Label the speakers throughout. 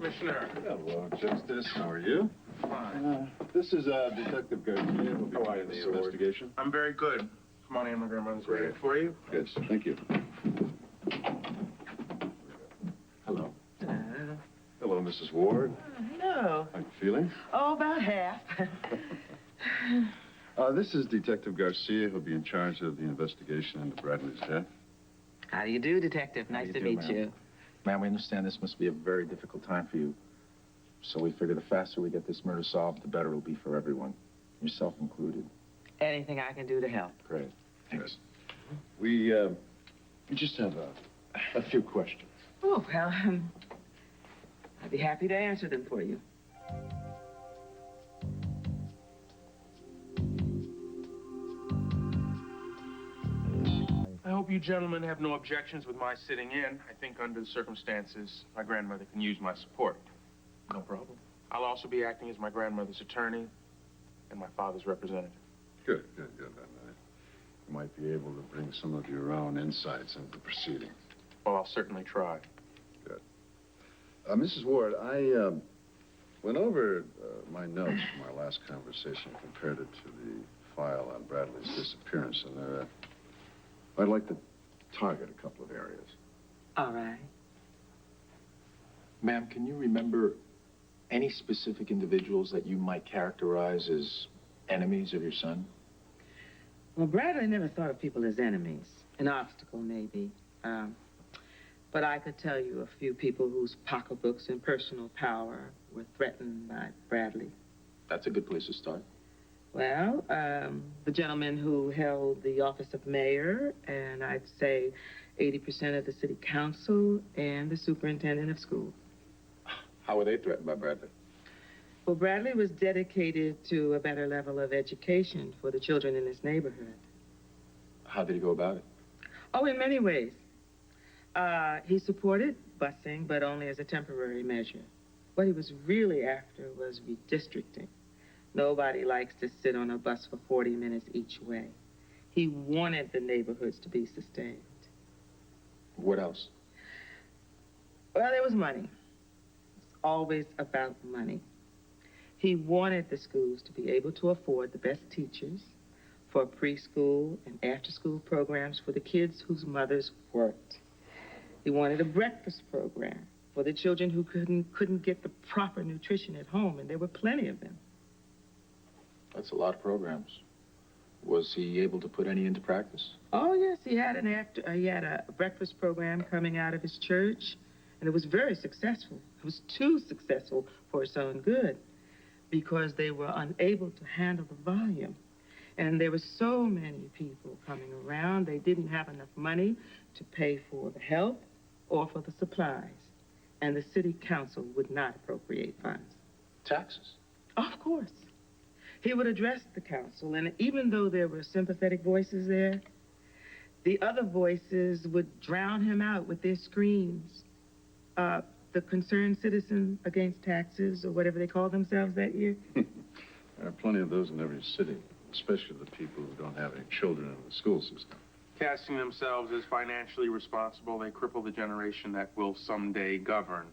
Speaker 1: Commissioner.
Speaker 2: Hello, Justice. How are you?
Speaker 1: Fine.
Speaker 2: This is Detective Garcia. We'll be doing the investigation.
Speaker 1: I'm very good. Come on in, my grandmother's waiting for you.
Speaker 2: Yes, thank you. Hello. Hello, Mrs. Ward.
Speaker 3: Hello.
Speaker 2: How you feeling?
Speaker 3: Oh, about half.
Speaker 2: This is Detective Garcia. He'll be in charge of the investigation into Bradley's death.
Speaker 3: How do you do, Detective? Nice to meet you.
Speaker 4: Ma'am, we understand this must be a very difficult time for you. So we figure the faster we get this murder solved, the better it'll be for everyone, yourself included.
Speaker 3: Anything I can do to help.
Speaker 4: Great. Thanks.
Speaker 2: We just have a few questions.
Speaker 3: Oh, well, I'd be happy to answer them for you.
Speaker 1: I hope you gentlemen have no objections with my sitting in. I think under the circumstances, my grandmother can use my support.
Speaker 4: No problem.
Speaker 1: I'll also be acting as my grandmother's attorney and my father's representative.
Speaker 2: Good. And you might be able to bring some of your own insights into the proceedings.
Speaker 1: Well, I'll certainly try.
Speaker 2: Good. Mrs. Ward, I went over my notes from our last conversation, compared it to the file on Bradley's disappearance, and I'd like to target a couple of areas.
Speaker 3: All right.
Speaker 4: Ma'am, can you remember any specific individuals that you might characterize as enemies of your son?
Speaker 3: Well, Bradley never thought of people as enemies. An obstacle, maybe. But I could tell you a few people whose pocketbooks and personal power were threatened by Bradley.
Speaker 4: That's a good place to start.
Speaker 3: Well, the gentleman who held the office of mayor, and I'd say 80% of the city council, and the superintendent of schools.
Speaker 4: How were they threatened by Bradley?
Speaker 3: Well, Bradley was dedicated to a better level of education for the children in his neighborhood.
Speaker 4: How did he go about it?
Speaker 3: Oh, in many ways. He supported busing, but only as a temporary measure. What he was really after was redistricting. Nobody likes to sit on a bus for 40 minutes each way. He wanted the neighborhoods to be sustained.
Speaker 4: What else?
Speaker 3: Well, there was money. It's always about money. He wanted the schools to be able to afford the best teachers for preschool and after-school programs for the kids whose mothers worked. He wanted a breakfast program for the children who couldn't get the proper nutrition at home, and there were plenty of them.
Speaker 4: That's a lot of programs. Was he able to put any into practice?
Speaker 3: Oh, yes, he had a breakfast program coming out of his church, and it was very successful. It was too successful for its own good, because they were unable to handle the volume. And there were so many people coming around, they didn't have enough money to pay for the help or for the supplies. And the city council would not appropriate funds.
Speaker 4: Taxes?
Speaker 3: Of course. He would address the council, and even though there were sympathetic voices there, the other voices would drown him out with their screams. The Concerned Citizen Against Taxes, or whatever they called themselves that year.
Speaker 2: There are plenty of those in every city, especially the people who don't have any children in the school system.
Speaker 1: Casting themselves as financially responsible, they cripple the generation that will someday govern.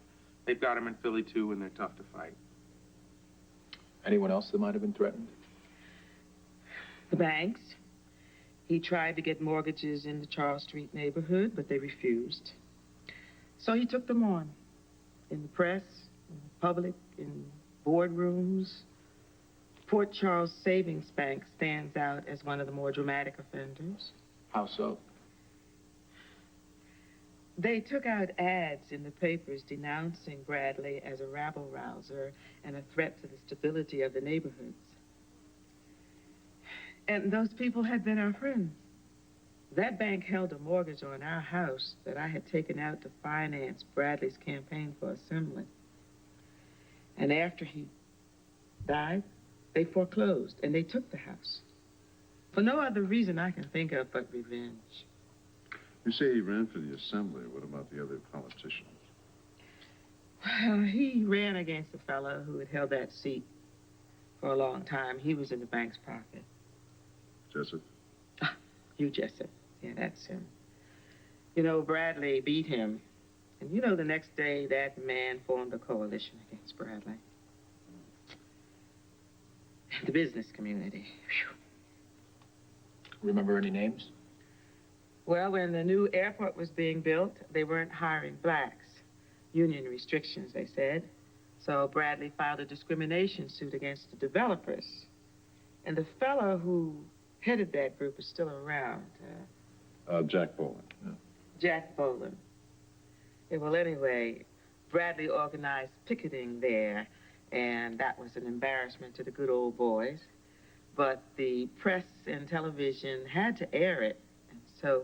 Speaker 1: They've got them in Philly, too, and they're tough to fight.
Speaker 4: Anyone else that might have been threatened?
Speaker 3: The banks. He tried to get mortgages in the Charles Street neighborhood, but they refused. So he took them on. In the press, in the public, in boardrooms. Port Charles Savings Bank stands out as one of the more dramatic offenders.
Speaker 4: How so?
Speaker 3: They took out ads in the papers denouncing Bradley as a rabble-rouser and a threat to the stability of the neighborhoods. And those people had been our friends. That bank held a mortgage on our house that I had taken out to finance Bradley's campaign for assembly. And after he died, they foreclosed and they took the house. For no other reason I can think of but revenge.
Speaker 2: You say he ran for the assembly. What about the other politicians?
Speaker 3: Well, he ran against a fellow who had held that seat for a long time. He was in the bank's pocket.
Speaker 2: Jessup?
Speaker 3: Hugh Jessup. Yeah, that's him. You know, Bradley beat him And you know, the next day, that man formed a coalition against Bradley. The business community. Whew.
Speaker 4: Remember any names?
Speaker 3: Well, when the new airport was being built, they weren't hiring blacks. Union restrictions, they said. So Bradley filed a discrimination suit against the developers. And the fellow who headed that group is still around.
Speaker 2: Jack Boland.
Speaker 4: Yeah.
Speaker 3: Jack Boland. Yeah, well, anyway, Bradley organized picketing there, and that was an embarrassment to the good old boys. But the press and television had to air it, and so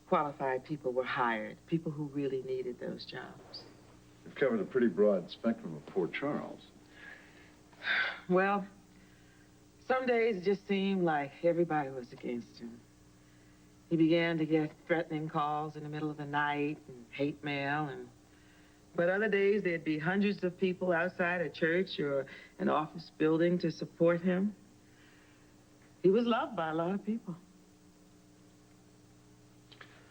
Speaker 3: qualified people were hired, people who really needed those jobs.
Speaker 2: You've covered a pretty broad spectrum of Port Charles.
Speaker 3: Well, some days it just seemed like everybody was against him. He began to get threatening calls in the middle of the night and hate mail, but other days there'd be hundreds of people outside a church or an office building to support him. He was loved by a lot of people.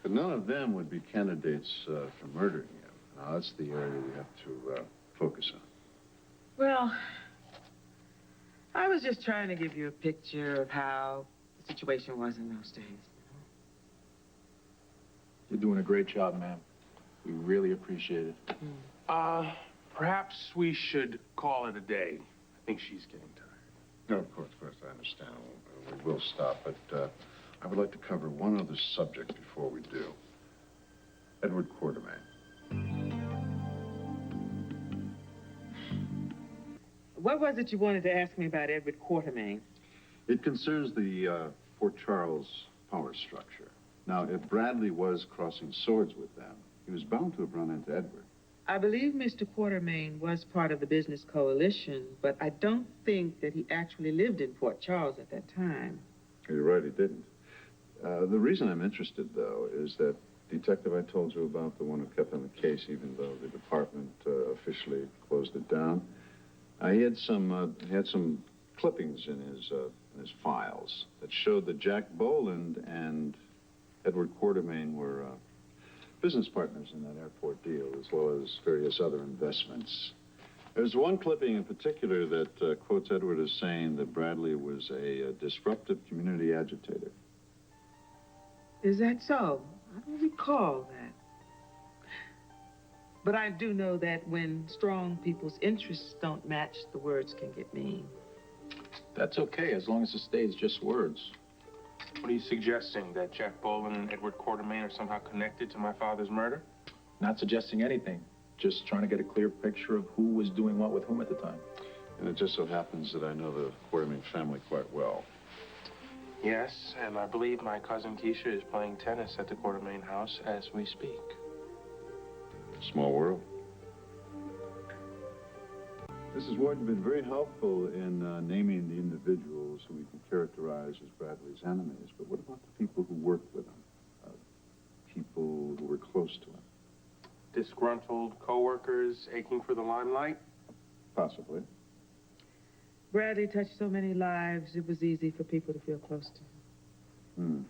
Speaker 2: But none of them would be candidates for murdering him. Now, that's the area we have to focus on.
Speaker 3: Well, I was just trying to give you a picture of how the situation was in those days.
Speaker 4: You're doing a great job, ma'am. We really appreciate it.
Speaker 1: Perhaps we should call it a day. I think she's getting tired.
Speaker 2: No, of course, I understand. We will stop, but I would like to cover one other subject before we do. Edward Quartermain.
Speaker 3: What was it you wanted to ask me about Edward Quartermain?
Speaker 2: It concerns the Port Charles power structure. Now, if Bradley was crossing swords with them, he was bound to have run into Edward.
Speaker 3: I believe Mr. Quartermain was part of the business coalition, but I don't think that he actually lived in Port Charles at that time.
Speaker 2: You're right, he didn't. The reason I'm interested, though, is that detective I told you about, the one who kept on the case even though the department officially closed it down, he had some clippings in his files that showed that Jack Boland and Edward Quartermain were business partners in that airport deal, as well as various other investments. There's one clipping in particular that quotes Edward as saying that Bradley was a disruptive community agitator.
Speaker 3: Is that so? I don't recall that. But I do know that when strong people's interests don't match, the words can get mean.
Speaker 4: That's okay, as long as it stays just words.
Speaker 1: What are you suggesting, that Jack Boland and Edward Quartermain are somehow connected to my father's murder?
Speaker 4: Not suggesting anything. Just trying to get a clear picture of who was doing what with whom at the time.
Speaker 2: And it just so happens that I know the Quartermain family quite well.
Speaker 1: Yes, and I believe my cousin Keisha is playing tennis at the Quartermain house as we speak.
Speaker 2: Small world. Mrs. Ward, you've been very helpful in naming the individuals who we can characterize as Bradley's enemies. But what about the people who worked with him? People who were close to him?
Speaker 1: Disgruntled co-workers aching for the limelight?
Speaker 2: Possibly.
Speaker 3: Bradley touched so many lives, it was easy for people to feel close to him.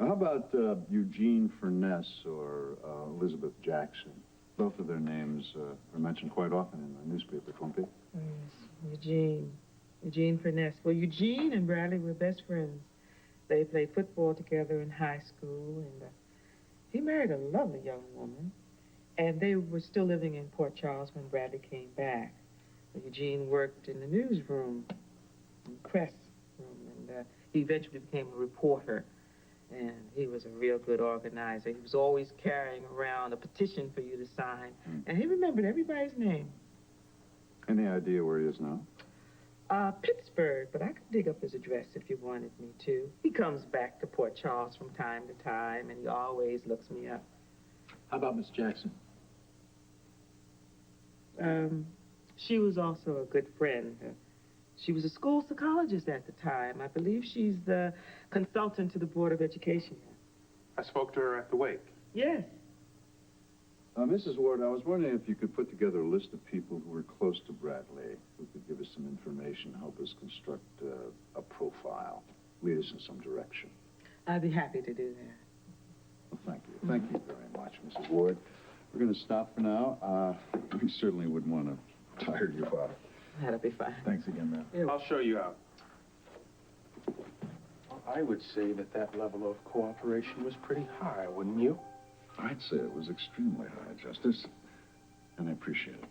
Speaker 2: How about Eugene Furness or Elizabeth Jackson? Both of their names are mentioned quite often in the newspaper, won't they?
Speaker 3: Yes, Eugene Furness. Well, Eugene and Bradley were best friends. They played football together in high school, and he married a lovely young woman. And they were still living in Port Charles when Bradley came back. Eugene worked in the newsroom, in the press room, and he eventually became a reporter. And he was a real good organizer. He was always carrying around a petition for you to sign. And he remembered everybody's name.
Speaker 2: Any idea where he is now?
Speaker 3: Pittsburgh, but I could dig up his address if you wanted me to. He comes back to Port Charles from time to time, and he always looks me up.
Speaker 4: How about Miss Jackson?
Speaker 3: She was also a good friend. She was a school psychologist at the time. I believe she's the consultant to the Board of Education.
Speaker 1: I spoke to her at the wake.
Speaker 3: Yes.
Speaker 2: Mrs. Ward, I was wondering if you could put together a list of people who were close to Bradley, who could give us some information, help us construct a profile, lead us in some direction.
Speaker 3: I'd be happy to do that.
Speaker 2: Well, thank you. Thank you very much, Mrs. Ward. we're going to stop for now. We certainly wouldn't want to tire you out.
Speaker 3: That'll be fine.
Speaker 4: Thanks again, man.
Speaker 1: I'll show you out. I would say that level of cooperation was pretty high, wouldn't you?
Speaker 2: I'd say it was extremely high, Justice. And I appreciate it.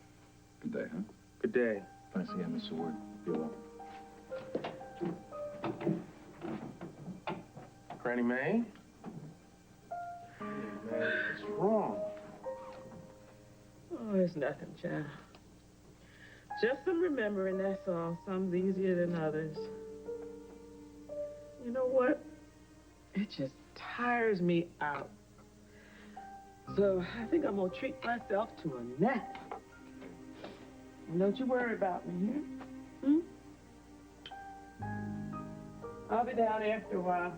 Speaker 2: Good day, huh?
Speaker 1: Good day.
Speaker 4: Thanks again, Mr. Ward. Be well.
Speaker 1: Granny Mae? Granny Mae, what's wrong?
Speaker 3: Oh, it's nothing, child. Just some remembering, that's all. Some's easier than others. You know what? It just tires me out. So I think I'm gonna treat myself to a nap. And don't you worry about me here. I'll be down after a while.